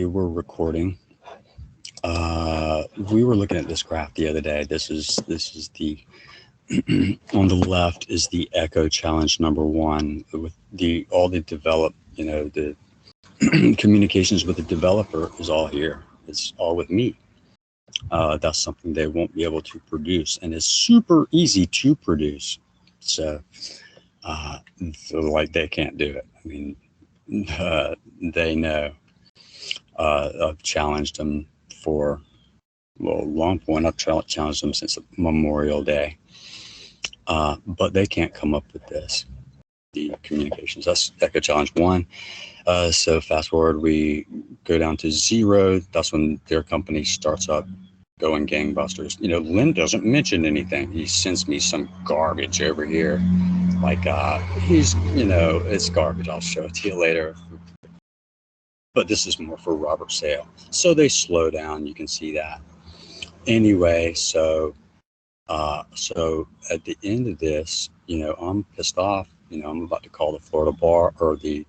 we're recording. We were looking at this graph the other day. This is the on the left is the Echo Challenge #1 with all the the communications with the developer is all here. It's all with me. That's something they won't be able to produce, and it's super easy to produce. So like they can't do it. I mean, they know. I've challenged them for a long point. I've challenged them since Memorial Day, but they can't come up with this. The communications. That's Echo Challenge 1. So fast forward, we go down to 0. That's when their company starts up going gangbusters. Lynn doesn't mention anything. He sends me some garbage over here. Like it's garbage. I'll show it to you later. But this is more for Robert Sale. So they slow down. You can see that. Anyway, so at the end of this, I'm pissed off. I'm about to call the Florida bar or the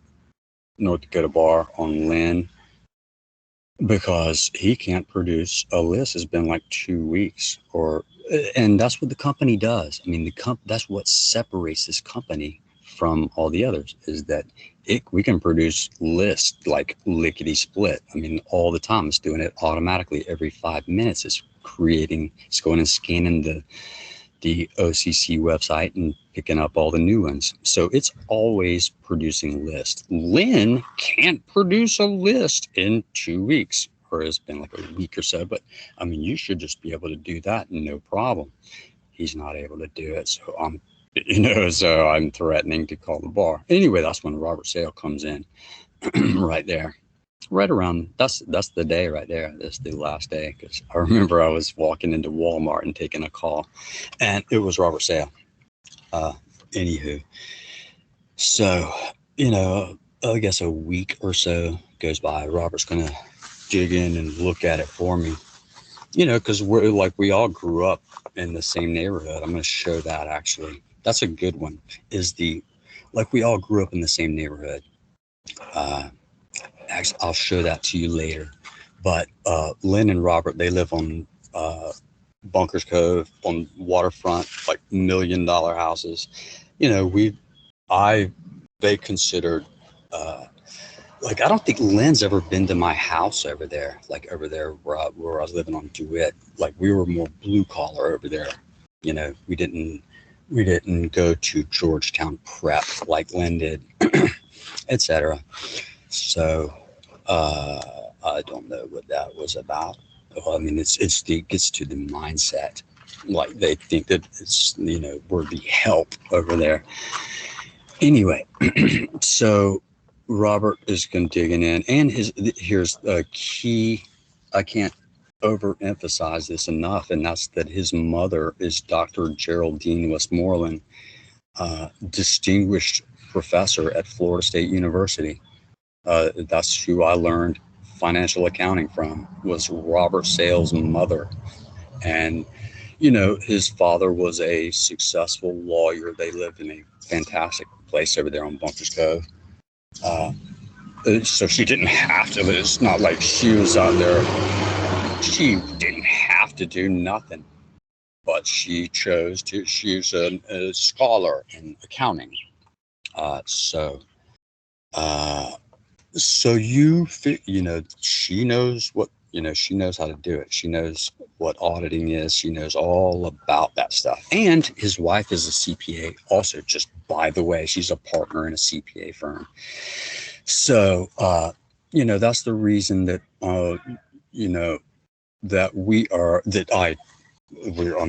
North Dakota bar on Lynn because he can't produce a list. It's been like 2 weeks, and that's what the company does. I mean, that's what separates this company from all the others is that we can produce lists like lickety split. I mean, all the time. It's doing it automatically every 5 minutes. It's going and scanning the OCC website and picking up all the new ones. So it's always producing lists. Lynn can't produce a list in 2 weeks, or it's been like a week or so, but I mean, you should just be able to do that, no problem. He's not able to do it. So I'm threatening to call the bar. Anyway, that's when Robert Sale comes in right there. Right around, that's the day right there. That's the last day, because I remember I was walking into Walmart and taking a call, and it was Robert Sale. Anywho, so I guess a week or so goes by. Robert's gonna dig in and look at it for me. Because we all grew up in the same neighborhood. I'm gonna show that actually. That's a good one. We all grew up in the same neighborhood. Actually, I'll show that to you later. But Lynn and Robert, they live on Bunkers Cove on waterfront, like $1 million houses. They considered, I don't think Lynn's ever been to my house over there, where I was living on DeWitt. Like, we were more blue collar over there. We didn't go to Georgetown Prep like Lynn did, etc. So I don't know what that was about. Well, I mean, it gets to the mindset. Like, they think that it's we're the help over there. Anyway, so Robert is digging in, and here's a key. I can't overemphasize this enough, and that's that his mother is Dr. Geraldine Westmoreland, distinguished professor at Florida State University. That's who I learned financial accounting from, was Robert Sale's mother. And his father was a successful lawyer. They lived in a fantastic place over there on Bunkers Cove. So she didn't have to. It's not like she was out there. She didn't have to do nothing, but she chose to. She's a scholar in accounting. So she knows what, she knows how to do it. She knows what auditing is. She knows all about that stuff. And his wife is a CPA also, just by the way. She's a partner in a CPA firm. So, that's the reason that, I'm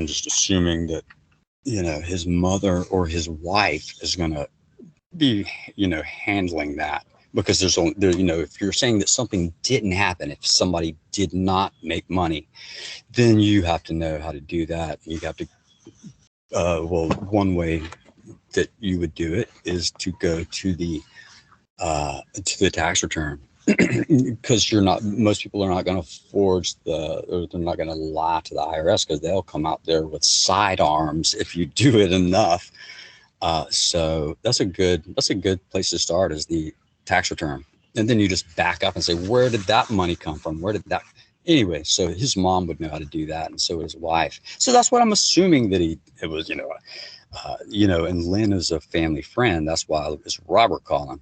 just assuming that, his mother or his wife is going to be, handling that. Because if you're saying that something didn't happen, if somebody did not make money, then you have to know how to do that. You have to, one way that you would do it is to go to the tax return, because most people are not going to they're not going to lie to the IRS, because they'll come out there with sidearms if you do it enough. So that's a good place to start, is the tax return. And then you just back up and say, where did that money come from? Where did that? Anyway, so his mom would know how to do that, and so would his wife. So that's what I'm assuming that it was, and Lynn is a family friend. That's why it's Robert calling.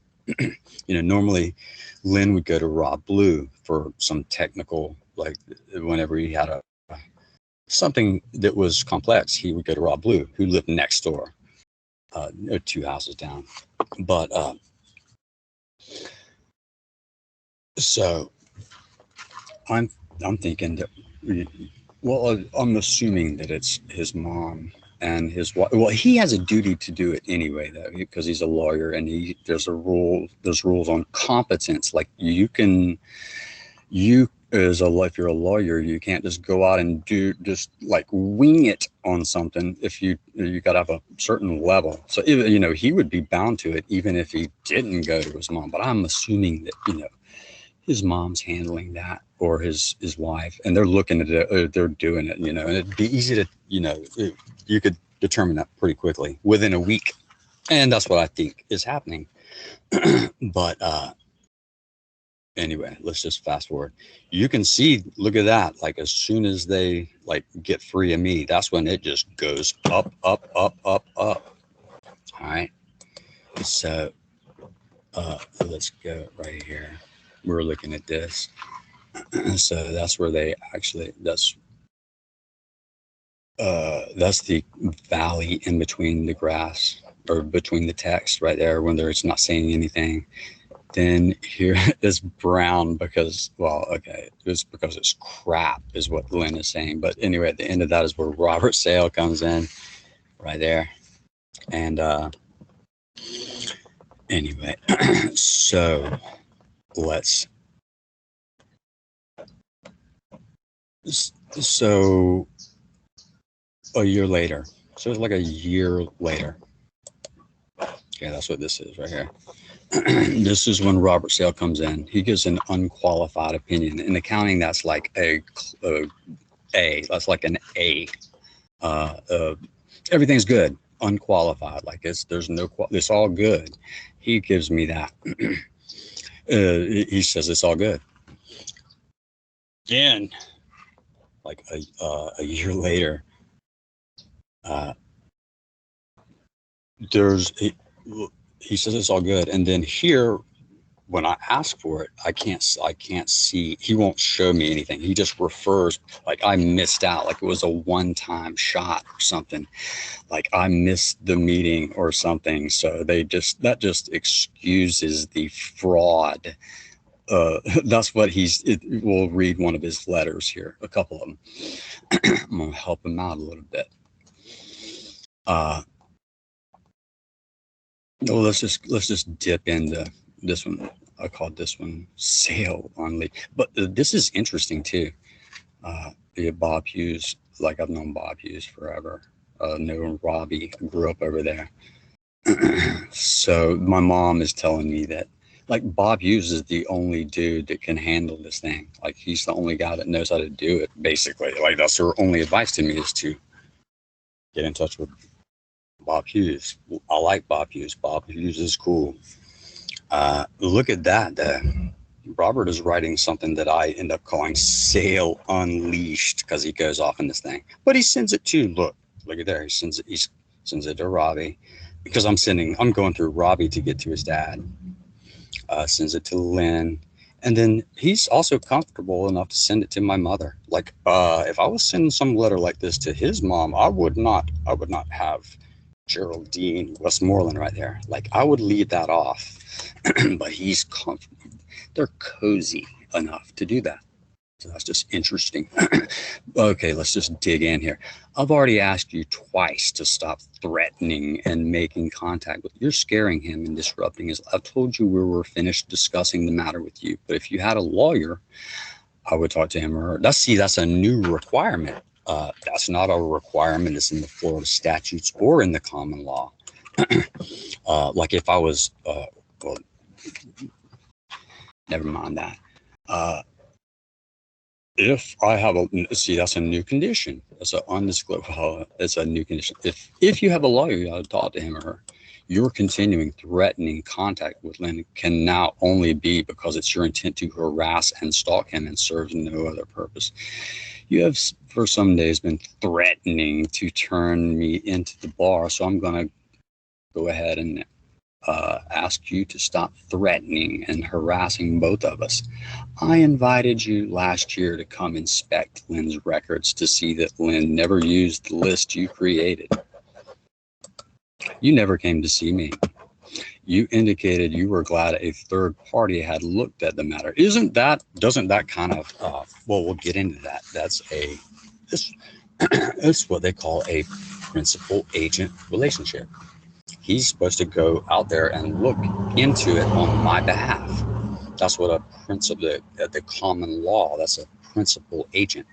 Normally Lynn would go to Rob Blue for some technical, like whenever he had something that was complex, he would go to Rob Blue, who lived next door, 2 houses down. But so I'm thinking that, well, I'm assuming that it's his mom and his wife. Well, he has a duty to do it anyway, though, because he's a lawyer, and there's rules on competence. Like if you're a lawyer, you can't just go out and just like wing it on something. If you got to have a certain level. So he would be bound to it even if he didn't go to his mom. But I'm assuming that his mom's handling that, or his wife, and they're looking at it, they're doing it, and it'd be easy to, you could determine that pretty quickly within a week. And that's what I think is happening. But anyway, let's just fast forward. You can see, look at that. Like as soon as they like get free of me, that's when it just goes up, up, up, up, up. All right. So let's go right here. We're looking at this. So that's where they actually, that's the valley in between the grass, or between the text right there, when it's not saying anything. Then here is brown because, well, okay, it's because it's crap is what Lynn is saying. But anyway, at the end of that is where Robert Sale comes in right there. And anyway, so let's, so a year later. So it's like a year later. Okay, that's what this is right here. This is when Robert Sale comes in. He gives an unqualified opinion. In accounting, that's like a. That's like an A. Everything's good, unqualified. Like there's no. It's all good. He gives me that. He says it's all good. Then, like a year later, he says it's all good, and then here, when I ask for it, I can't see. He won't show me anything. He just refers, like I missed out, like it was a one-time shot or something, like I missed the meeting or something. So that just excuses the fraud. That's what we'll read one of his letters here, a couple of them. I'm gonna help him out a little bit. Well, let's just dip into this one. I called this one Sale on Lee. But this is interesting too. Bob Hughes, like I've known Bob Hughes forever. Known Robbie, grew up over there. So my mom is telling me that like Bob Hughes is the only dude that can handle this thing. Like he's the only guy that knows how to do it, basically. Like that's her only advice to me, is to get in touch with Bob Hughes. I like Bob Hughes. Bob Hughes is cool. Look at that. Robert is writing something that I end up calling Sale Unleashed, because he goes off in this thing. But he sends it to, look at there. He sends it to Robbie, because I'm going through Robbie to get to his dad. Sends it to Lynn. And then he's also comfortable enough to send it to my mother. Like, if I was sending some letter like this to his mom, I would not have Geraldine Westmoreland right there. Like I would leave that off. But he's comfortable. They're cozy enough to do that. So that's just interesting. Okay, let's just dig in here. I've already asked you twice to stop threatening and making contact with. You're scaring him and disrupting his. I've told you we were finished discussing the matter with you. But if you had a lawyer, I would talk to him or her. That's a new requirement. That's not a requirement. It's in the Florida statutes or in the common law. Like if I was, well, never mind that. If I have that's a new condition. That's an undisclosed. It's a new condition. If you have a lawyer, you ought to talk to him or her. Your continuing threatening contact with Lynn can now only be because it's your intent to harass and stalk him and serves no other purpose. You have for some days been threatening to turn me into the bar, so I'm going to go ahead and ask you to stop threatening and harassing both of us. I invited you last year to come inspect Lynn's records to see that Lynn never used the list you created. You never came to see me. You indicated you were glad a third party had looked at the matter. Doesn't that kind of, well, we'll get into that. It's what they call a principal agent relationship. He's supposed to go out there and look into it on my behalf. That's what a principal, the common law, that's a principal agent.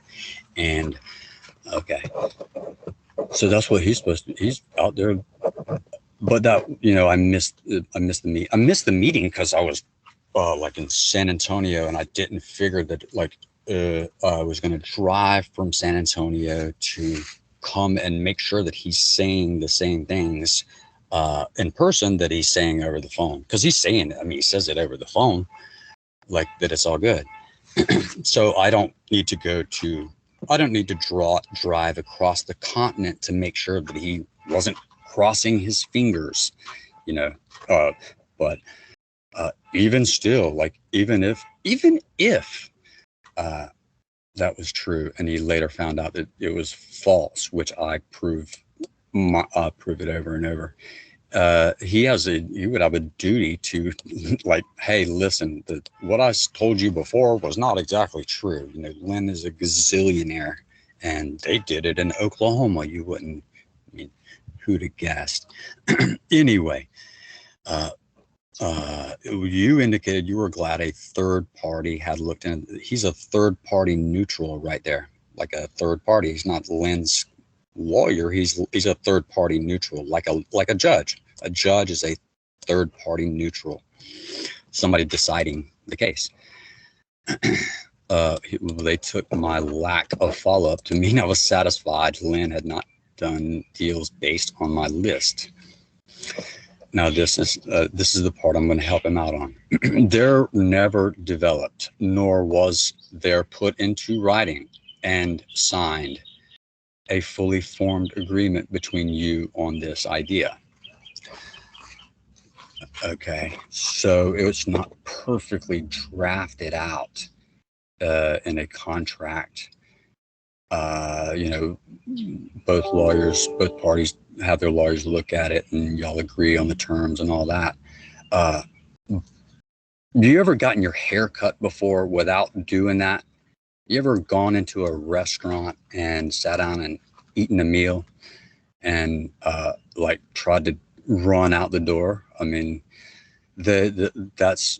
And okay, so that's what he's supposed to, he's out there. But that, I missed the meeting because I was like in San Antonio, and I didn't figure that I was going to drive from San Antonio to come and make sure that he's saying the same things in person that he's saying over the phone, because he's saying it. I mean, he says it over the phone like that it's all good. So I don't need to drive across the continent to make sure that he wasn't crossing his fingers, but even still, like even if that was true, and he later found out that it was false, which I prove it over and over. He would have a duty to like, hey, listen, what I told you before was not exactly true. Lynn is a gazillionaire, and they did it in Oklahoma. You wouldn't, I mean, who'd have guessed? Anyway, you indicated you were glad a third party had looked in. He's a third party neutral right there, like a third party. He's not Lynn's lawyer. He's a third party neutral, like a judge. A judge is a third party neutral, somebody deciding the case. They took my lack of follow-up to mean I was satisfied Lynn had not done deals based on my list. Now this is the part I'm going to help him out on. There never developed, nor was there put into writing and signed, a fully formed agreement between you on this idea. Okay, so it's not perfectly drafted out in a contract. Both parties have their lawyers look at it, and y'all agree on the terms and all that. Do you ever gotten your hair cut before without doing that? You ever gone into a restaurant and sat down and eaten a meal and tried to run out the door? I mean, that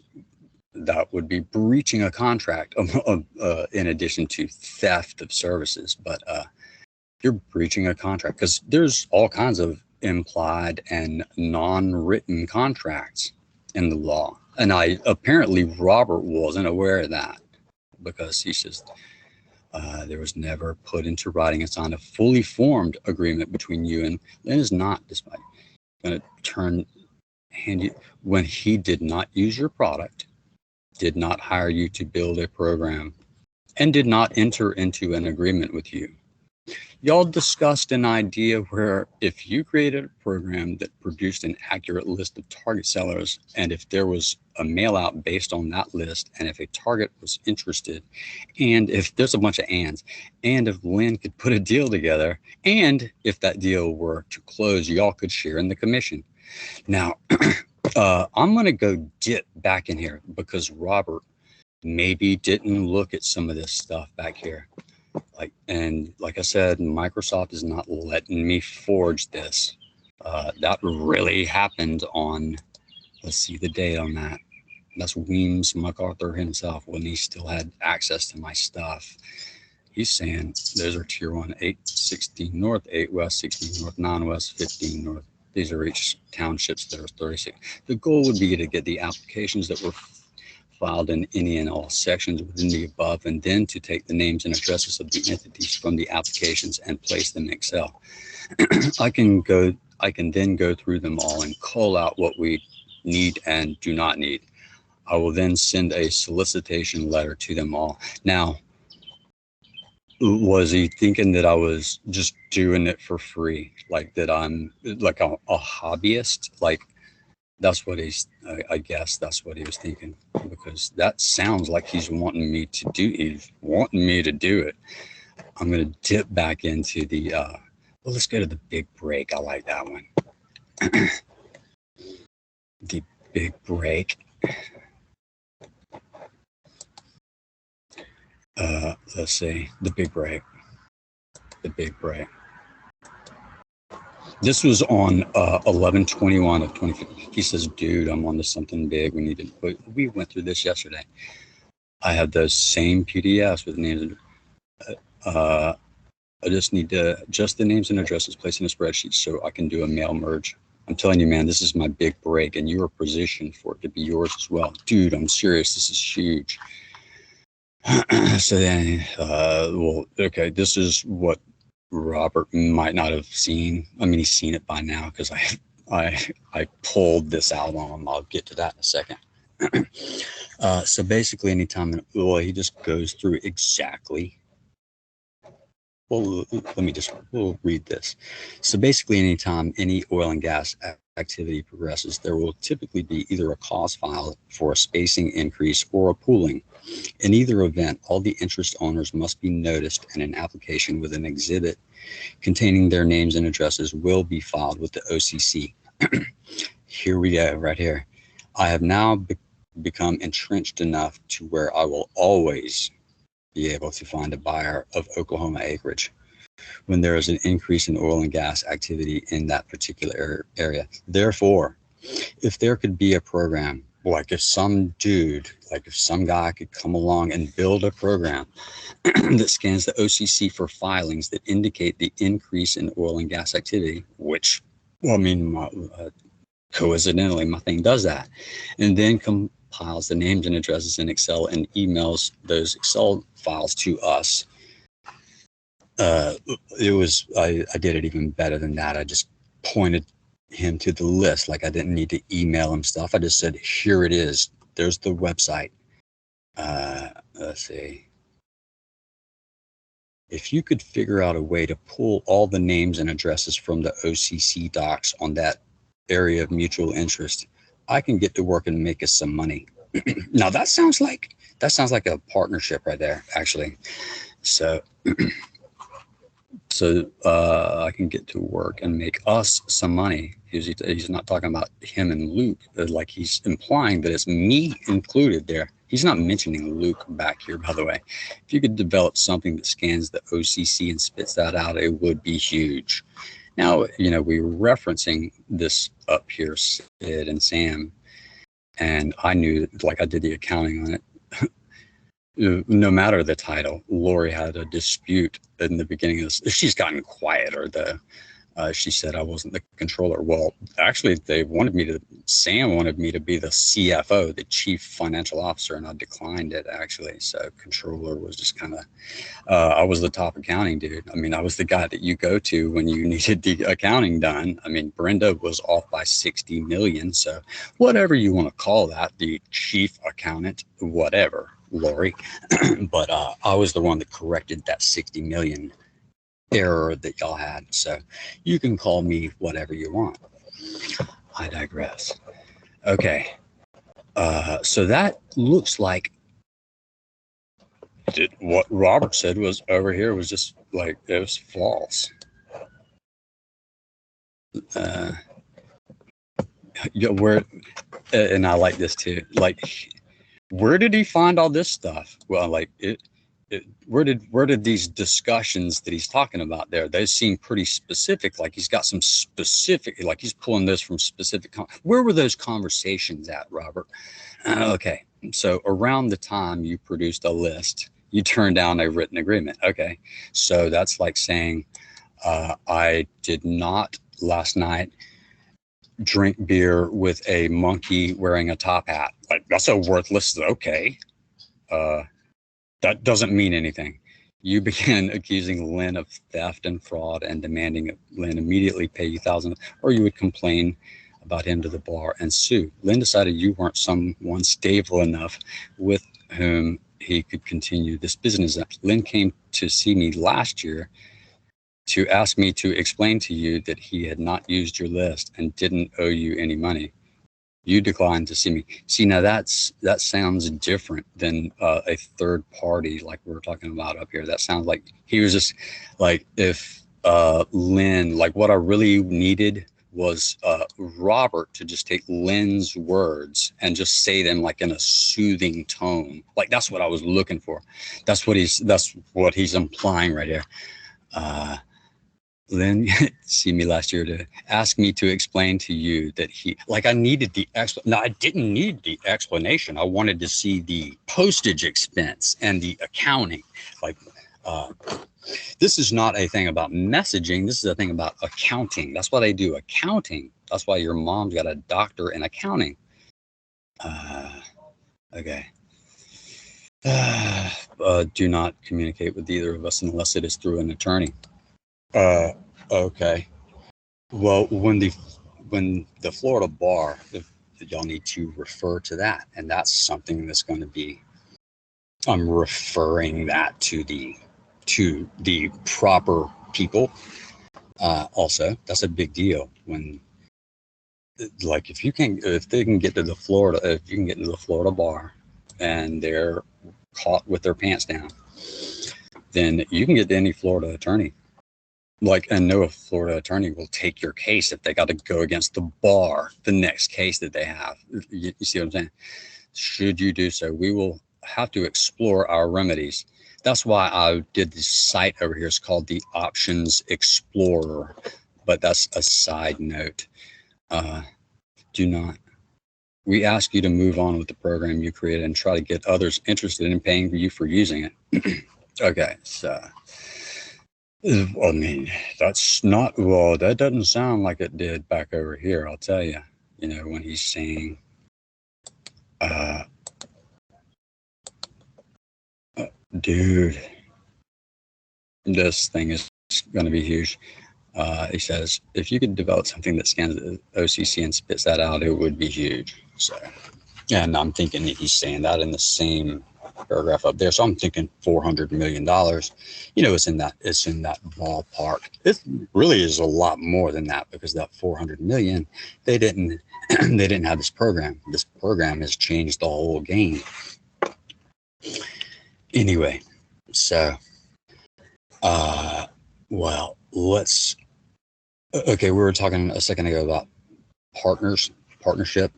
would be breaching a contract in addition to theft of services. But you're breaching a contract because there's all kinds of implied and non-written contracts in the law. And apparently Robert wasn't aware of that, because he says there was never put into writing and signed a fully formed agreement between you and Lynn. Is not, despite going to turn handy when he did not use your product, did not hire you to build a program, and did not enter into an agreement with you. Y'all discussed an idea where if you created a program that produced an accurate list of target sellers, and if there was a mail out based on that list, and if a target was interested, and if there's a bunch of ands, and if Lynn could put a deal together, and if that deal were to close, y'all could share in the commission. Now, I'm going to go dip back in here because Robert maybe didn't look at some of this stuff back here. Like I said, Microsoft is not letting me forge this. That really happened on, let's see the date on that. That's Weems MacArthur himself, when he still had access to my stuff. He's saying those are tier 1, 8, 16 north, 8 west, 16 north, 9 west, 15 north. These are each townships. There's 36. The goal would be to get the applications that were filed in any and all sections within the above, and then to take the names and addresses of the entities from the applications and place them in Excel. I I can then go through them all and call out what we need and do not need. I will then send a solicitation letter to them all. Now, was he thinking that I was just doing it for free? Like that I'm like a hobbyist? Like that's what I guess that's what he was thinking, because that sounds like he's wanting me to do it. I'm going to dip back into the, well, let's go to the big break. I like that one. The big break. Let's see, the big break. The big break. This was on 11/21 of 2015. He says, dude, I'm on to something big. We went through this yesterday. I have those same PDFs with names. I just need just the names and addresses placed in a spreadsheet so I can do a mail merge. I'm telling you, man, this is my big break, and you are positioned for it to be yours as well. Dude, I'm serious. This is huge. So then, well, okay, this is what Robert might not have seen. I mean, he's seen it by now because I pulled this out on him. I'll get to that in a second. So basically, anytime, well, he just goes through exactly. Well, we'll read this. So basically, anytime any oil and gas activity progresses, there will typically be either a cause file for a spacing increase or a pooling. In either event, all the interest owners must be noticed, and an application with an exhibit containing their names and addresses will be filed with the OCC. Here we go, right here. I have now become entrenched enough to where I will always be able to find a buyer of Oklahoma acreage when there is an increase in oil and gas activity in that particular area. Therefore, if there could be a program, like if some guy could come along and build a program that scans the OCC for filings that indicate the increase in oil and gas activity, which, well, I mean, coincidentally, my thing does that, and then compiles the names and addresses in Excel and emails those Excel files to us. I did it even better than that. I just pointed him to the list. Like I didn't need to email him stuff. I just said, here it is. There's the website. Let's see. If you could figure out a way to pull all the names and addresses from the OCC docs on that area of mutual interest, I can get to work and make us some money. Now that sounds like a partnership right there, actually. So I can get to work and make us some money. He's not talking about him and Luke, like he's implying that it's me included there. He's not mentioning Luke back here, by the way. If you could develop something that scans the OCC and spits that out, it would be huge. Now, we're referencing this up here, Sid and Sam, and I knew, like I did the accounting on it. No matter the title, Lori had a dispute in the beginning of this. She's gotten quieter, though. She said I wasn't the controller. Well, actually, Sam wanted me to be the CFO, the chief financial officer, and I declined it, actually. So controller was just kind of, I was the top accounting dude. I mean, I was the guy that you go to when you needed the accounting done. I mean, Brenda was off by 60 million. So whatever you want to call that, the chief accountant, whatever, Lori. But I was the one that corrected that 60 million error that y'all had. So you can call me whatever you want. I digress. Okay. So that looks like what Robert said was over here was just like, it was false. And I like this too. Like, where did he find all this stuff? Well, like where did these discussions that he's talking about there? They seem pretty specific. Like he's got some specific, like he's pulling this from specific. Where were those conversations at, Robert? Okay, so around the time you produced a list, you turned down a written agreement. Okay, so that's like saying, I did not last night drink beer with a monkey wearing a top hat. Like that's a worthless. Okay. That doesn't mean anything. You began accusing Lynn of theft and fraud and demanding that Lynn immediately pay you thousands, or you would complain about him to the bar and sue. Lynn decided you weren't someone stable enough with whom he could continue this business. Lynn came to see me last year to ask me to explain to you that he had not used your list and didn't owe you any money. You declined to see me. See, now that sounds different than a third party like we were talking about up here. That sounds like he was just like, if Lynn, like what I really needed was Robert to just take Lynn's words and just say them like in a soothing tone. Like that's what I was looking for. That's what he's implying right here. Lynn see me last year to ask me to explain to you that he, like I needed the no, I didn't need the explanation. I wanted to see the postage expense and the accounting. Like this is not a thing about messaging. This is a thing about accounting. That's why they do accounting. That's why your mom's got a doctor in accounting. Okay. Do not communicate with either of us unless it is through an attorney. Okay. Well, when the Florida bar, y'all need to refer to that, and that's something that's going to be. I'm referring that to the proper people. Also, that's a big deal when, like, if you can get to the Florida, if you can get into the Florida bar, and they're caught with their pants down, then you can get to any Florida attorney. Like, and no Florida attorney will take your case if they got to go against the bar, the next case that they have. You see what I'm saying? Should you do so, we will have to explore our remedies. That's why I did this site over here. It's called the Options Explorer, but that's a side note. Do not. We ask you to move on with the program you created and try to get others interested in paying you for using it. Okay, so. I mean, that's not, well, that doesn't sound like it did back over here, I'll tell you. You know, when he's saying, dude, this thing is going to be huge. He says, if you could develop something that scans the OCC and spits that out, it would be huge. So, and I'm thinking that he's saying that in the same paragraph up there. So I'm thinking $400 million. You know, it's in that ballpark. It really is a lot more than that, because that 400 million, they didn't have this program. This program has changed the whole game. Anyway, so well, okay, we were talking a second ago about partnership,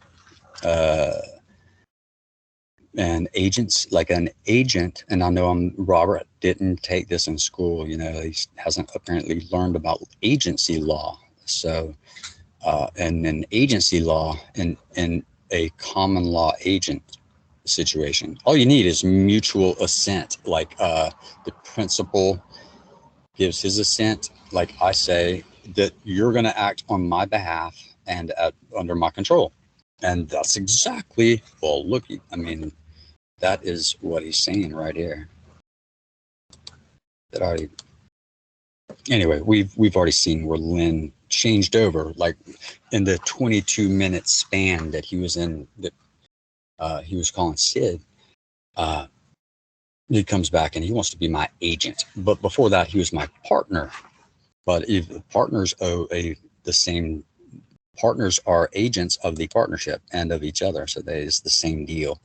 and agents, like an agent. And I know Robert didn't take this in school. You know, he hasn't apparently learned about agency law. So, and an agency law in a common law agent situation, all you need is mutual assent. Like the principal gives his assent. Like I say that you're going to act on my behalf and under my control. And that's exactly, well, look, I mean, that is what he's saying right here. That already. Anyway, we've already seen where Lynn changed over, like in the 22-minute span that he was in, that he was calling Sid. He comes back and he wants to be my agent, but before that, he was my partner. But if partners the same. Partners are agents of the partnership and of each other, so that is the same deal.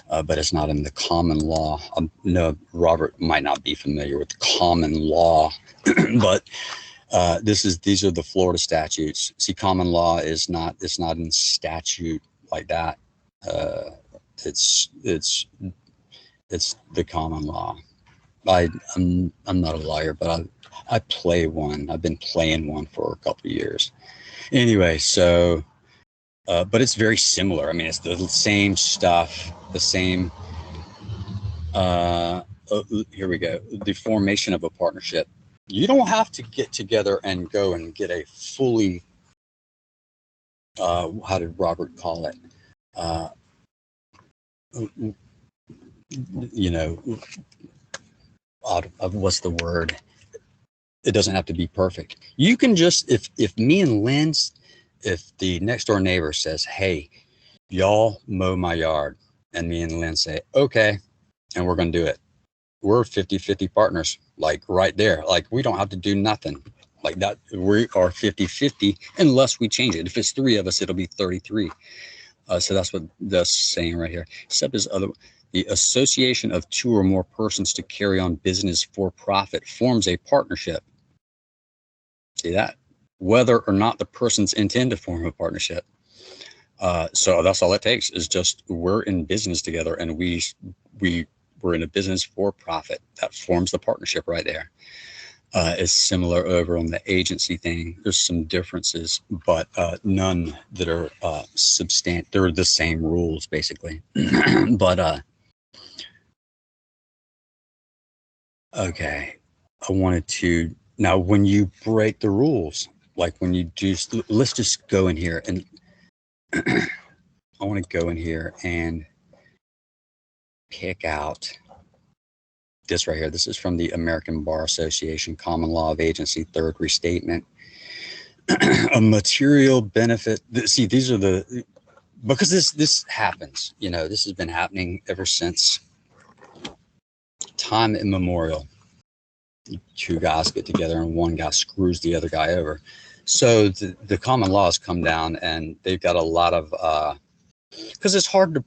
But it's not in the common law. No, Robert might not be familiar with the common law, but these are the Florida statutes. See, common law it's not in statute like that. It's the common law. I'm not a lawyer, but I play one. I've been playing one for a couple of years. Anyway, so, but it's very similar. I mean, it's the same stuff, the same, here we go. The formation of a partnership. You don't have to get together and go and get a fully, how did Robert call it? You know, what's the word? It doesn't have to be perfect. You can just, if me and Lynn's, if the next door neighbor says, hey, y'all mow my yard, and me and Lynn say, okay, and we're going to do it. We're 50-50 partners, like right there. Like we don't have to do nothing like that. We are 50-50 unless we change it. If it's 3 of us, it'll be 33. So that's what that's saying right here. Except as other, the association of 2 or more persons to carry on business for profit forms a partnership. See that? Whether or not the persons intend to form a partnership. So that's all it takes is just we're in business together, and we're in a business for profit. That forms the partnership right there. It's similar over on the agency thing. There's some differences, but none that are substantial. They're the same rules basically. But okay, I wanted to now when you break the rules, like when you do, let's just go in here and I want to go in here and pick out this right here. This is from the American Bar Association, Common Law of Agency, third restatement. A material benefit. See, these are the, because this happens, you know, this has been happening ever since time immemorial. 2 guys get together and one guy screws the other guy over. So the common law has come down, and they've got a lot of, because it's hard to,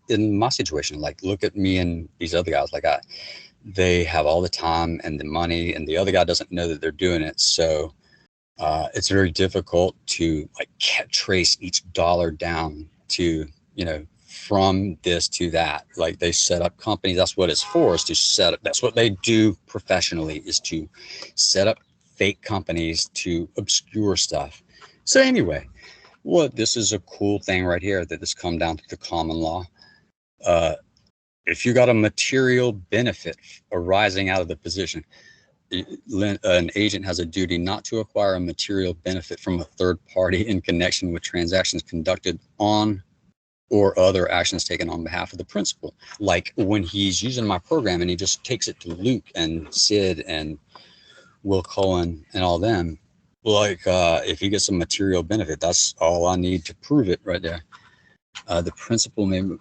in my situation, like look at me and these other guys, like they have all the time and the money, and the other guy doesn't know that they're doing it. So it's very difficult to like trace each dollar down to, you know, from this to that. Like they set up companies. That's what it's for, is to set up. That's what they do professionally, is to set up fake companies to obscure stuff. So anyway, well, this is a cool thing right here that has come down to the common law. If you got a material benefit arising out of the position, an agent has a duty not to acquire a material benefit from a third party in connection with transactions conducted on or other actions taken on behalf of the principal. Like when he's using my program and he just takes it to Luke and Sid and Will Cullen and all them, like if he gets a material benefit, that's all I need to prove it right there. The principal may and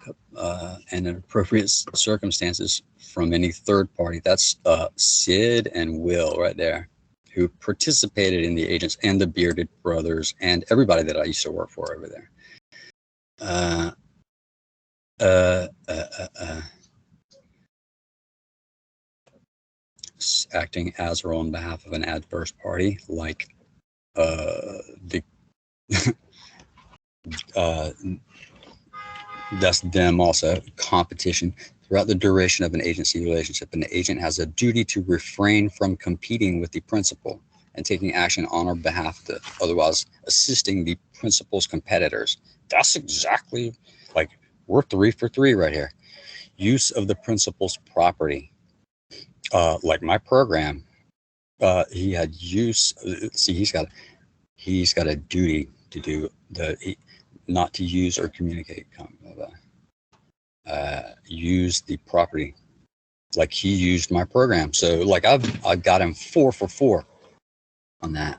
in appropriate circumstances from any third party. That's Sid and Will right there, who participated in the agents and the Bearded Brothers and everybody that I used to work for over there. Acting as or on behalf of an adverse party, like the that's them also. Competition. Throughout the duration of an agency relationship, an agent has a duty to refrain from competing with the principal and taking action on or behalf of the, otherwise assisting the principal's competitors. That's exactly, like, we're 3 for 3 right here. Use of the principal's property. Like my program, he had use. See, he's got a duty to do not to use or communicate. Use the property, like he used my program. So like I've got him 4 for 4 on that.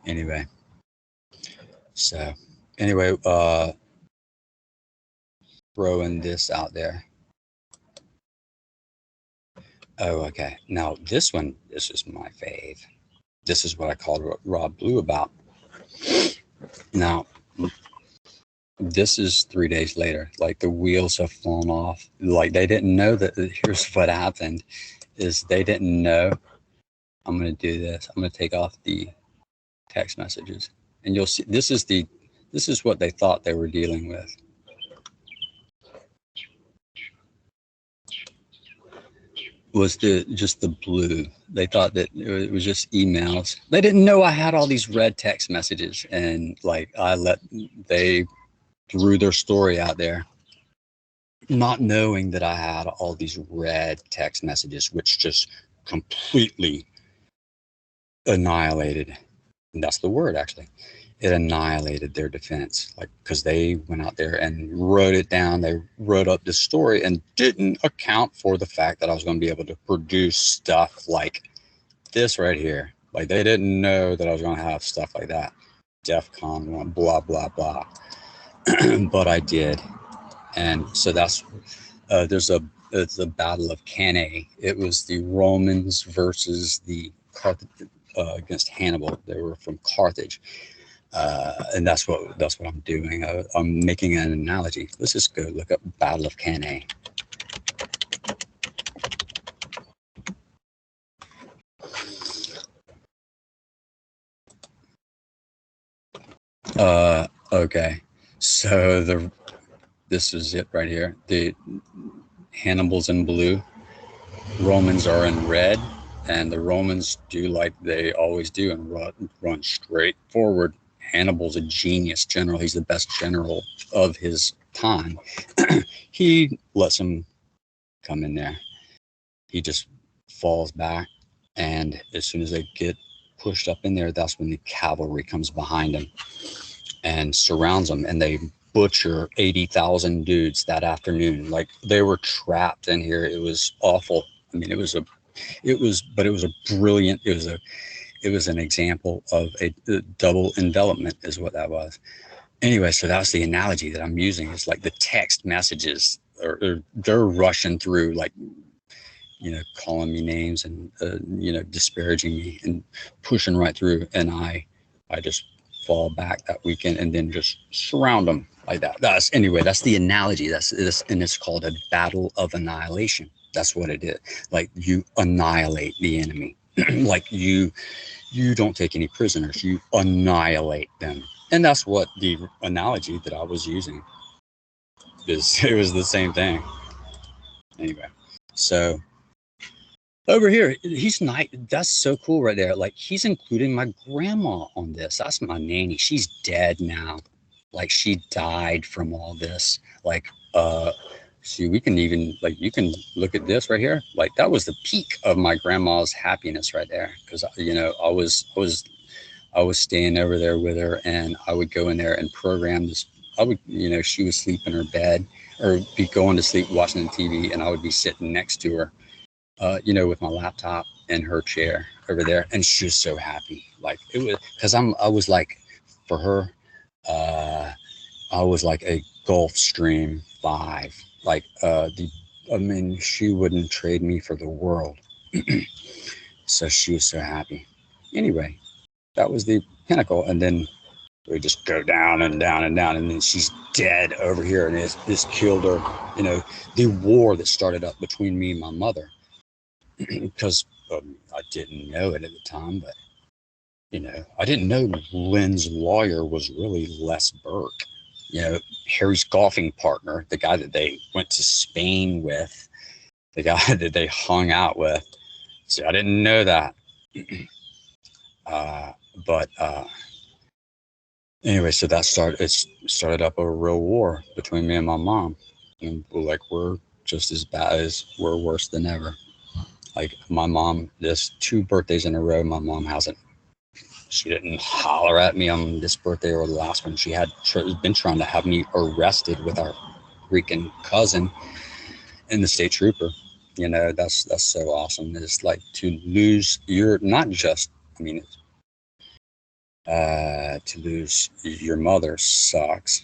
Anyway, so anyway, throwing this out there. Oh, okay. Now this one, this is my fave. This is what I called Rob Blue about. Now, this is 3 days later. Like the wheels have fallen off. Like they didn't know that. Here's what happened: is they didn't know. I'm going to do this. I'm going to take off the text messages, and you'll see. This is what they thought they were dealing with. Was just the blue. They thought that it was just emails. They didn't know I had all these red text messages, and like they threw their story out there, not knowing that I had all these red text messages, which just completely annihilated. And that's the word, actually. it annihilated their defense, like, because they went out there and wrote it down. They wrote up this story and didn't account for the fact that I was going to be able to produce stuff like this right here. Like, they didn't know that I was going to have stuff like that. DEFCON 1, blah, blah, blah. But I did. And so that's, it's the Battle of Cannae. It was the Romans versus the against Hannibal. They were from Carthage. And that's what I'm doing. I'm making an analogy. Let's just go look up Battle of Cannae. Okay. So this is it right here. The Hannibal's in blue, Romans are in red, and the Romans do like they always do and run straight forward. Hannibal's a genius general. He's the best general of his time. He lets them come in there. He just falls back, and as soon as they get pushed up in there, that's when the cavalry comes behind them and surrounds them, and they butcher 80,000 dudes that afternoon. Like, they were trapped in here. It was awful. I mean, it was a brilliant, it was an example of a double envelopment is what that was. Anyway, so that's the analogy that I'm using. It's like the text messages, or they're rushing through, like, calling me names and, disparaging me and pushing right through. And I just fall back that weekend and then just surround them like that. That's the analogy. That's this, and it's called a battle of annihilation. That's what it is. Like, you annihilate the enemy. Like, you don't take any prisoners. You annihilate them. And that's what the analogy that I was using is. It was the same thing. Anyway, so over here, he's not. That's so cool right there. Like, he's including my grandma on this. That's my nanny. She's dead now. Like, she died from all this. Like, see, we can even, like, you can look at this right here. Like, that was the peak of my grandma's happiness right there. Because, I was staying over there with her, and I would go in there and program this. I would, she would sleep in her bed or be going to sleep watching the TV, and I would be sitting next to her, with my laptop in her chair over there, and she was so happy. Like, it was because I was like, for her, I was like a Gulfstream 5. Like, she wouldn't trade me for the world. So she was so happy. Anyway, that was the pinnacle, and then we just go down and down and down, and then she's dead over here, and this killed her. The war that started up between me and my mother. Because I didn't know it at the time, but I didn't know Lynn's lawyer was really Les Burke. Harry's golfing partner, the guy that they went to Spain with, the guy that they hung out with. So I didn't know that. But anyway, so it started up a real war between me and my mom, and we're just as bad as we're worse than ever. Like, my mom, this 2 birthdays in a row, my mom she didn't holler at me on this birthday or the last one. She had been trying to have me arrested with our freaking cousin and the state trooper. That's so awesome. It's like, to lose not just, to lose your mother sucks,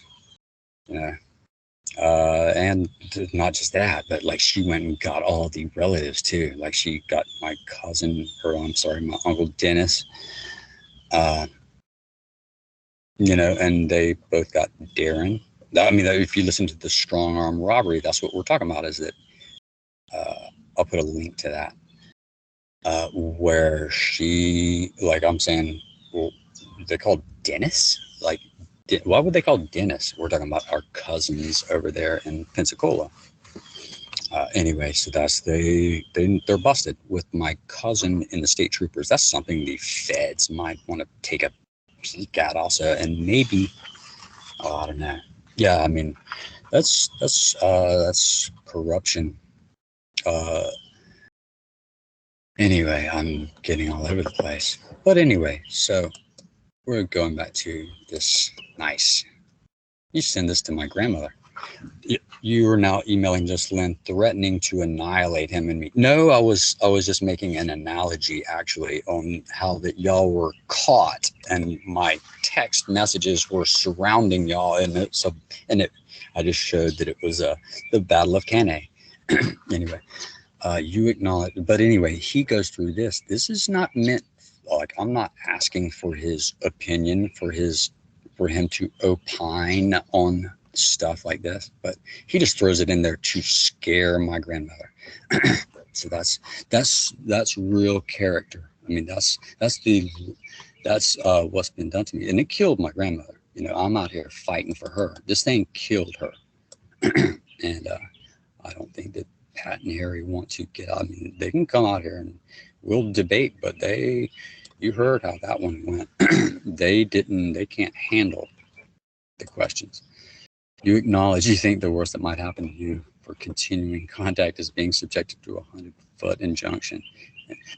and not just that, but like, she went and got all the relatives too. Like, she got my cousin, or I'm sorry, my uncle Dennis, and they both got Darren. If you listen to the strong arm robbery, that's what we're talking about. Is that I'll put a link to that, where she, like, I'm saying, well, they called Dennis. Like, why would they call Dennis? We're talking about our cousins over there in Pensacola. Anyway, so that's they're busted with my cousin and the state troopers. That's something the feds might want to take a peek at also, and maybe, I don't know. Yeah, that's corruption. Anyway, I'm getting all over the place. But anyway, so we're going back to this. Nice. You send this to my grandmother. You are now emailing just Lynn, threatening to annihilate him and me. No, I was just making an analogy actually on how that y'all were caught and my text messages were surrounding y'all, and I just showed that it was the Battle of Cannae. Anyway, you acknowledge, but anyway, he goes through this. This is not meant, like, I'm not asking for his opinion, for him to opine on stuff like this, but he just throws it in there to scare my grandmother. So that's real character. I mean, that's what's been done to me, and it killed my grandmother. I'm out here fighting for her. This thing killed her. And I don't think that Pat and Harry want to get out. I mean, they can come out here and we'll debate, but you heard how that one went. They can't handle the questions. You acknowledge you think the worst that might happen to you for continuing contact is being subjected to a 100-foot injunction.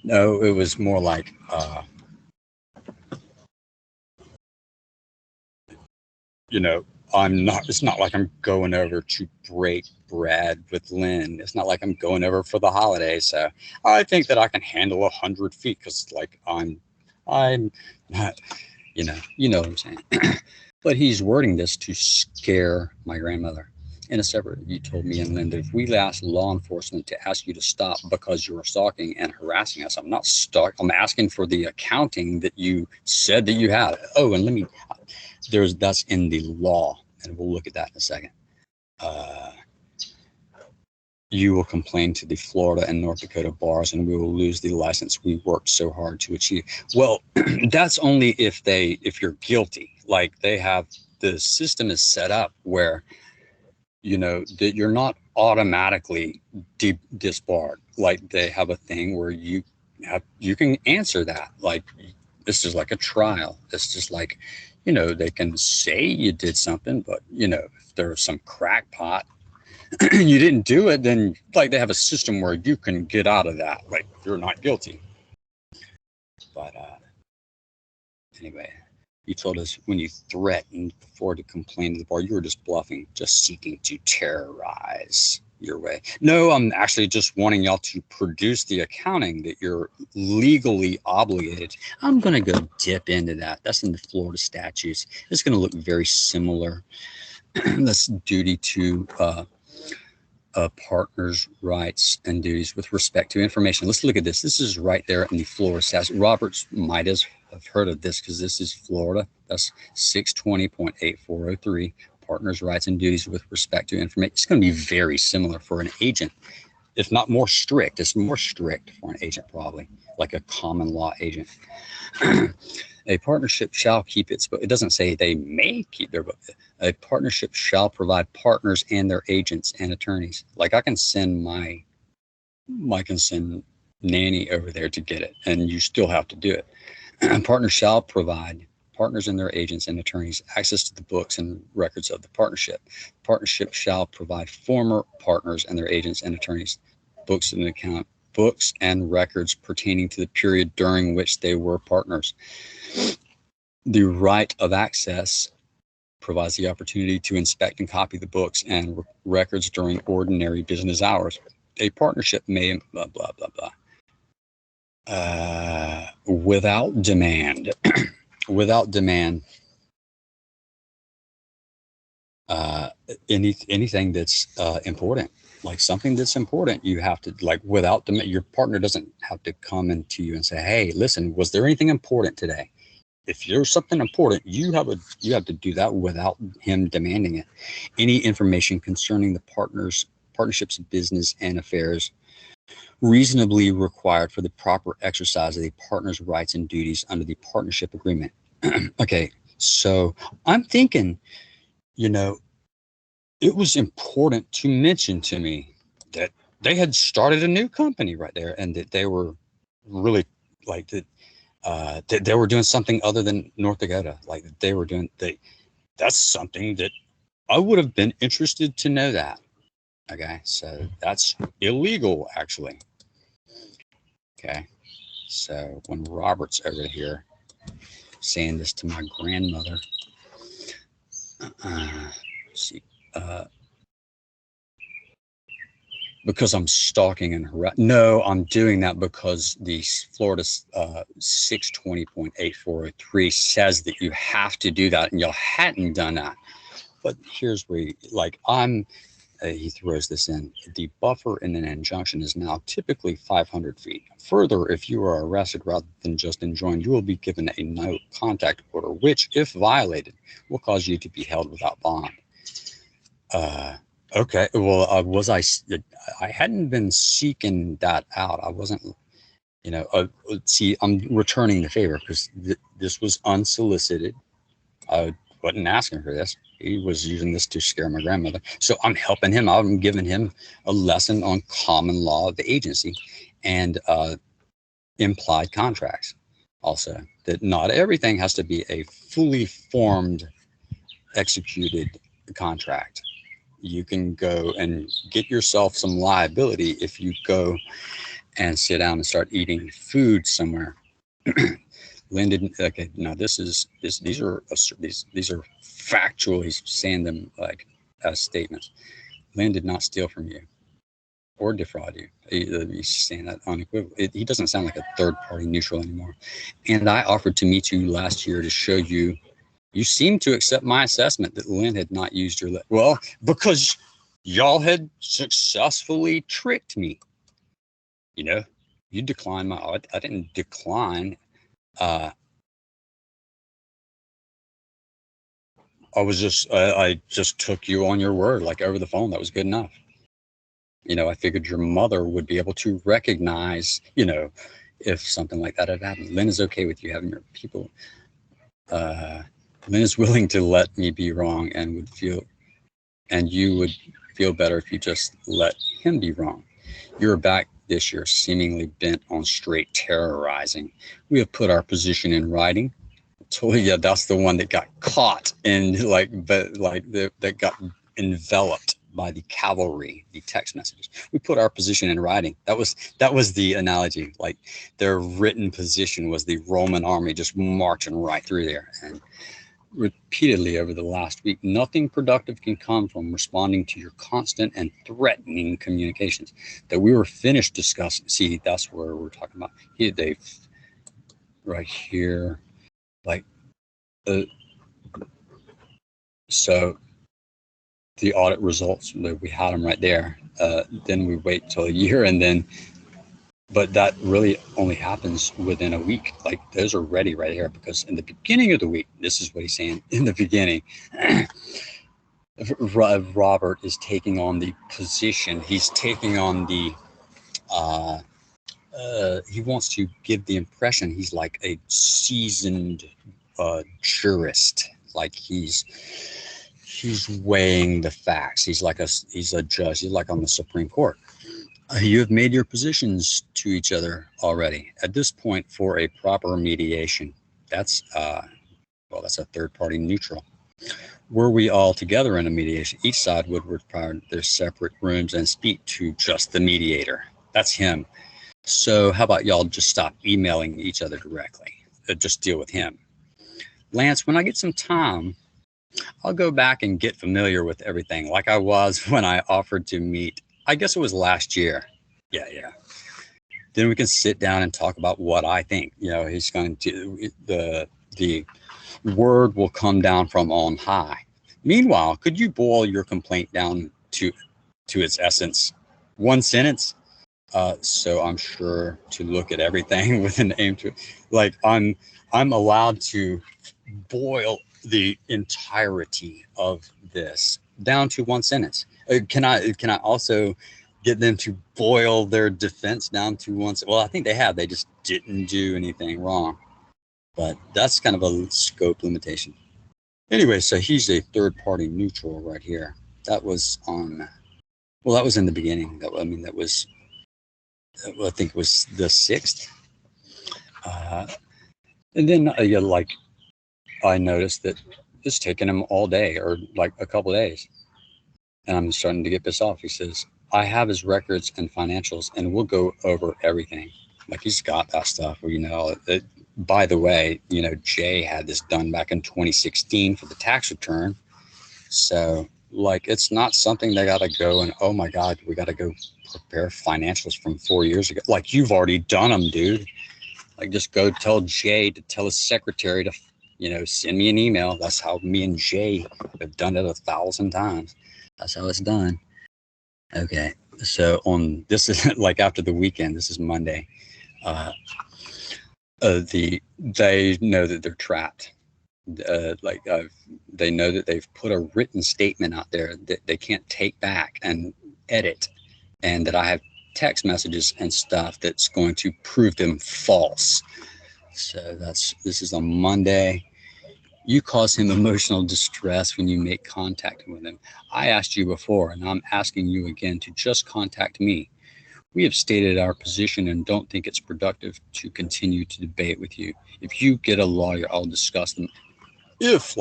No, it was more like, it's not like I'm going over to break bread with Lynn. It's not like I'm going over for the holidays. So I think that I can handle 100 feet because, like, I'm not, you know what I'm saying. But he's wording this to scare my grandmother. In a separate, you told me and Lynn that if we asked law enforcement to ask you to stop because you are stalking and harassing us, I'm not stalking. I'm asking for the accounting that you said that you had. Oh, and that's in the law, and we'll look at that in a second. Uh, you will complain to the Florida and North Dakota bars, and we will lose the license we worked so hard to achieve. Well, that's only if you're guilty. Like, the system is set up where that you're not automatically disbarred. Like, they have a thing where you can answer that. Like, this is like a trial. It's just like, they can say you did something, but if there's some crackpot you didn't do it, then, like, they have a system where you can get out of that. Like, you're not guilty. But anyway, you told us when you threatened before to complain to the bar, you were just bluffing, just seeking to terrorize your way. No, I'm actually just wanting y'all to produce the accounting that you're legally obligated. I'm going to go dip into that. That's in the Florida statutes. It's going to look very similar. That's duty to partners' rights and duties with respect to information. Let's look at this. This is right there in the Florida statute. Roberts might have heard of this because this is Florida. That's 620.8403, partners' rights and duties with respect to information. It's going to be very similar for an agent, if not more strict. It's more strict for an agent, probably, like a common law agent. A partnership shall keep its book. It doesn't say they may keep their book. A partnership shall provide partners and their agents and attorneys. Like, I can send Nanny over there to get it, and you still have to do it. Partners shall provide partners and their agents and attorneys access to the books and records of the partnership. Partnership shall provide former partners and their agents and attorneys books and records pertaining to the period during which they were partners. The right of access provides the opportunity to inspect and copy the books and records during ordinary business hours. A partnership may blah, blah, blah, blah. Without demand, without demand, anything that's important, like something that's important, you have to, like, without demand, your partner doesn't have to come into you and say, hey, listen, was there anything important today? If there's something important, you have to do that without him demanding it. Any information concerning the partnership's business and affairs reasonably required for the proper exercise of the partner's rights and duties under the partnership agreement. Okay, so I'm thinking, it was important to mention to me that they had started a new company right there, and that they were really, like, that they were doing something other than North Dakota. Like, that's something that I would have been interested to know that. Okay, so that's illegal, actually. Okay, so when Robert's over here, saying this to my grandmother. See, uh, because I'm stalking and no, I'm doing that because the Florida 620.8403 says that you have to do that, and y'all hadn't done that. But here's where, he throws this in. The buffer in an injunction is now typically 500 feet. Further, if you are arrested rather than just enjoined, you will be given a no contact order, which, if violated, will cause you to be held without bond. Okay. Well, I hadn't been seeking that out. I wasn't, see, I'm returning the favor because this was unsolicited. I wasn't asking for this. He was using this to scare my grandmother. So I'm helping him out. I'm giving him a lesson on common law of the agency and implied contracts. Also, that not everything has to be a fully formed, executed contract. You can go and get yourself some liability if you go and sit down and start eating food somewhere. Lynn didn't. Okay, now these are factually saying them like as statements. Lynn did not steal from you or defraud you. He's saying that unequivocally. He doesn't sound like a third party neutral anymore. And I offered to meet you last year to show you. You seem to accept my assessment that Lynn had not used your well, because y'all had successfully tricked me. You declined my. I didn't decline. I just took you on your word, like over the phone. That was good enough. I figured your mother would be able to recognize, if something like that had happened. Lynn is okay with you having your people. Lynn is willing to let me be wrong and you would feel better if you just let him be wrong. You're back this year, seemingly bent on straight terrorizing. We have put our position in writing. Totally, yeah, that's the one that got caught and that got enveloped by the cavalry, the text messages. We put our position in writing. That was the analogy. Like their written position was the Roman army just marching right through there. And repeatedly over the last week, nothing productive can come from responding to your constant and threatening communications. That we were finished discussing. See, that's where we're talking about. They right here, so the audit results, we had them right there. Then we wait till a year, but that really only happens within a week. Like those are ready right here, because in the beginning of the week, this is what he's saying in the beginning. Robert is taking on the position. He's taking on the, he wants to give the impression he's like a seasoned jurist. Like he's weighing the facts. He's a judge. He's like on the Supreme Court. You have made your positions to each other already. At this point, for a proper mediation, that's a third party neutral. Were we all together in a mediation, each side would require their separate rooms and speak to just the mediator. That's him. So how about y'all just stop emailing each other directly? Just deal with him. Lance, when I get some time, I'll go back and get familiar with everything like I was when I offered to meet. I guess it was last year. Yeah. Then we can sit down and talk about what I think. He's going to, the word will come down from on high. Meanwhile, could you boil your complaint down to its essence? One sentence? So I'm sure to look at everything with an aim to, like, I'm allowed to boil the entirety of this down to one sentence. Can I also get them to boil their defense down to one? Well, I think they have. They just didn't do anything wrong. But that's kind of a scope limitation. Anyway, so he's a third party neutral right here. That was in the beginning. I think it was the 6th. And then I noticed that it's taken him all day or like a couple of days. And I'm starting to get pissed off. He says, I have his records and financials and we'll go over everything. Like he's got that stuff, by the way, Jay had this done back in 2016 for the tax return. So, like, it's not something they got to go and, oh my God, we got to go prepare financials from 4 years ago. Like, you've already done them, dude. Like, just go tell Jay to tell his secretary to, send me an email. That's how me and Jay have done it 1,000 times. That's how it's done. Okay. So, this is like after the weekend, this is Monday. They know that they're trapped. They know that they've put a written statement out there that they can't take back and edit, and that I have text messages and stuff that's going to prove them false. So this is on Monday. You cause him emotional distress when you make contact with him. I asked you before, and I'm asking you again to just contact me. We have stated our position and don't think it's productive to continue to debate with you. If you get a lawyer, I'll discuss them. If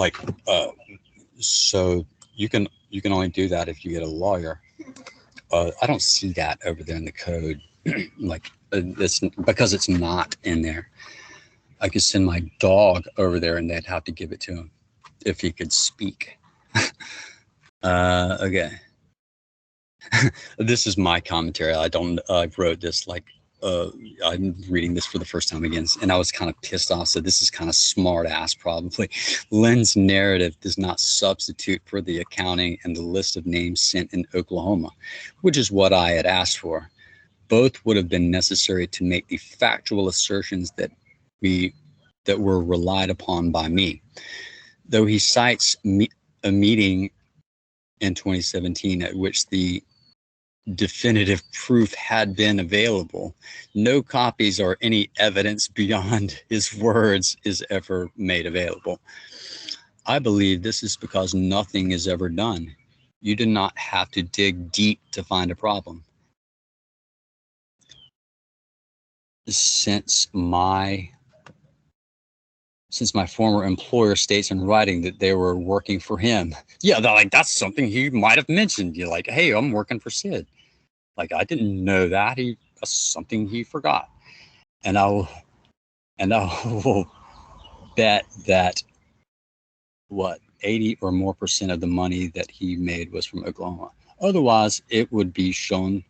so you can only do that if you get a lawyer. I don't see that over there in the code. It's because it's not in there. I could send my dog over there and they'd have to give it to him if he could speak. Okay. This is my commentary. I wrote this I'm reading this for the first time again, and I was kind of pissed off. So this is kind of smart ass, probably. Lynn's narrative does not substitute for the accounting and the list of names sent in Oklahoma, which is what I had asked for. Both would have been necessary to make the factual assertions that were relied upon by me. Though he cites a meeting in 2017 at which the definitive proof had been available, no copies or any evidence beyond his words is ever made available. I believe this is because nothing is ever done. You do not have to dig deep to find a problem. Since my former employer states in writing that they were working for him. Yeah, that's something he might have mentioned. You're like, hey, I'm working for Sid. Like, I didn't know that. That's something he forgot. And I will bet that 80 or more % of the money that he made was from Oklahoma. Otherwise, it would be shown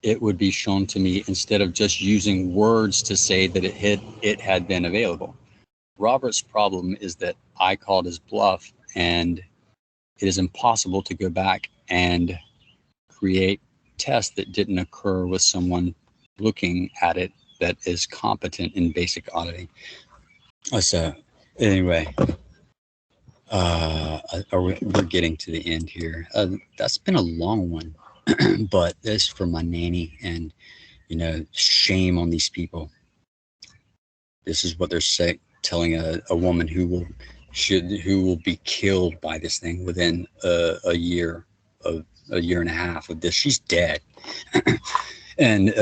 to me instead of just using words to say that it had been available. Robert's problem is that I called his bluff, and it is impossible to go back and create tests that didn't occur with someone looking at it that is competent in basic auditing. So anyway, we're getting to the end here. That's been a long one, but this for my nanny, and shame on these people. This is what they're telling a woman who will be killed by this thing within a year and a half of this. She's dead. And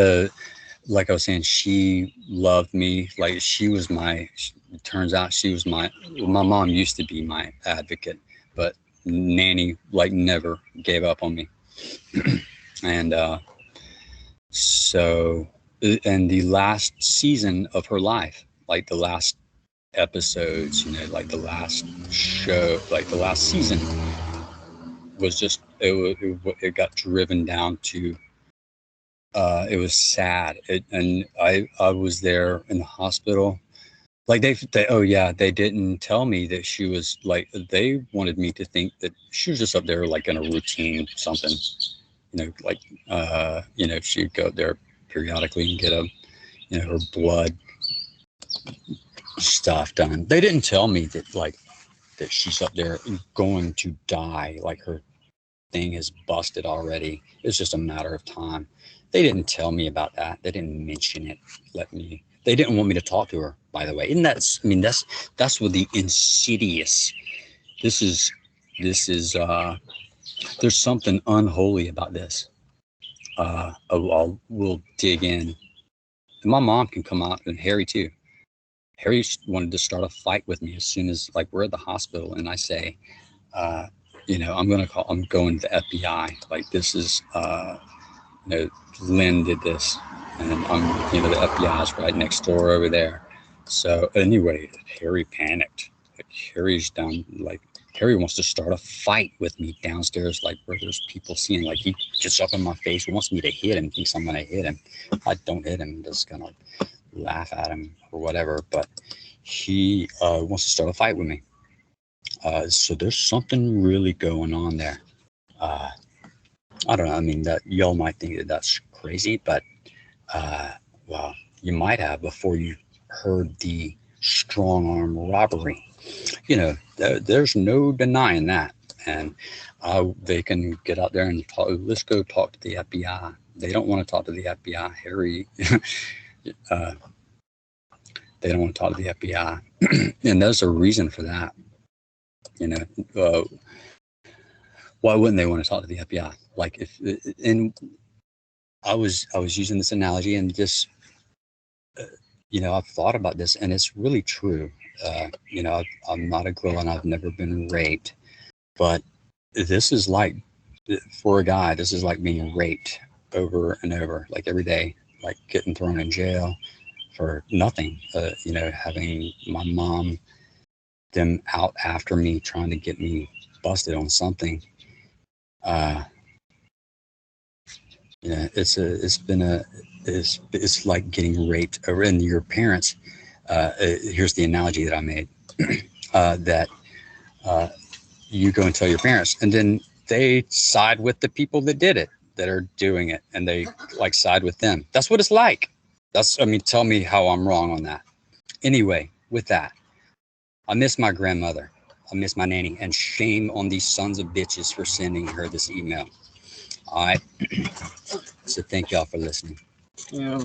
like I was saying, she loved me. Like, it turns out she was my mom used to be my advocate, but Nanny never gave up on me. And and the last season of her life, like the last episodes, like the last show, like the last season, was just it got driven down to it was sad. And I was there in the hospital. Like they didn't tell me that she was they wanted me to think that she was just up there in a routine something, she'd go up there periodically and get her blood stuff done. They didn't tell me that she's up there going to die, like her thing is busted already. It's just a matter of time. They didn't tell me about that. They didn't mention it. They didn't want me to talk to her, by the way. And that's what the insidious. This is there's something unholy about this. We'll dig in. And my mom can come out, and Harry too. Harry wanted to start a fight with me as soon as we're at the hospital, and I say, I'm going to the FBI. This is, Lynn did this, and the FBI is right next door over there. So anyway, Harry panicked. Like Harry's down, like Harry wants to start a fight with me downstairs, like where there's people seeing. Like he gets up in my face, wants me to hit him, thinks I'm gonna hit him. If I don't hit him, I'm just gonna laugh at him or whatever. But he wants to start a fight with me. So there's something really going on there. Uh, I don't know. I mean, that y'all might think that that's crazy, but uh, well, you might have before you heard the strong arm robbery. There's no denying that. And they can get out there and talk, let's go talk to the FBI. They don't want to talk to the FBI. Harry, uh, they don't want to talk to the FBI. And there's a reason for that. You know, uh, why wouldn't they want to talk to the FBI? Like and I was using this analogy and just, I've thought about this and it's really true. I'm not a girl and I've never been raped, but this is like, for a guy, this is like being raped over and over, like every day, like getting thrown in jail for nothing. Having my mom, them out after me, trying to get me busted on something. It's like getting raped over, and your parents. Here's the analogy that I made. That you go and tell your parents, and then they side with the people that did it, that are doing it, and they like side with them. That's what it's like. Tell me how I'm wrong on that. Anyway, with that, I miss my grandmother. I miss my nanny, and shame on these sons of bitches for sending her this email. All right. So thank y'all for listening. Yeah.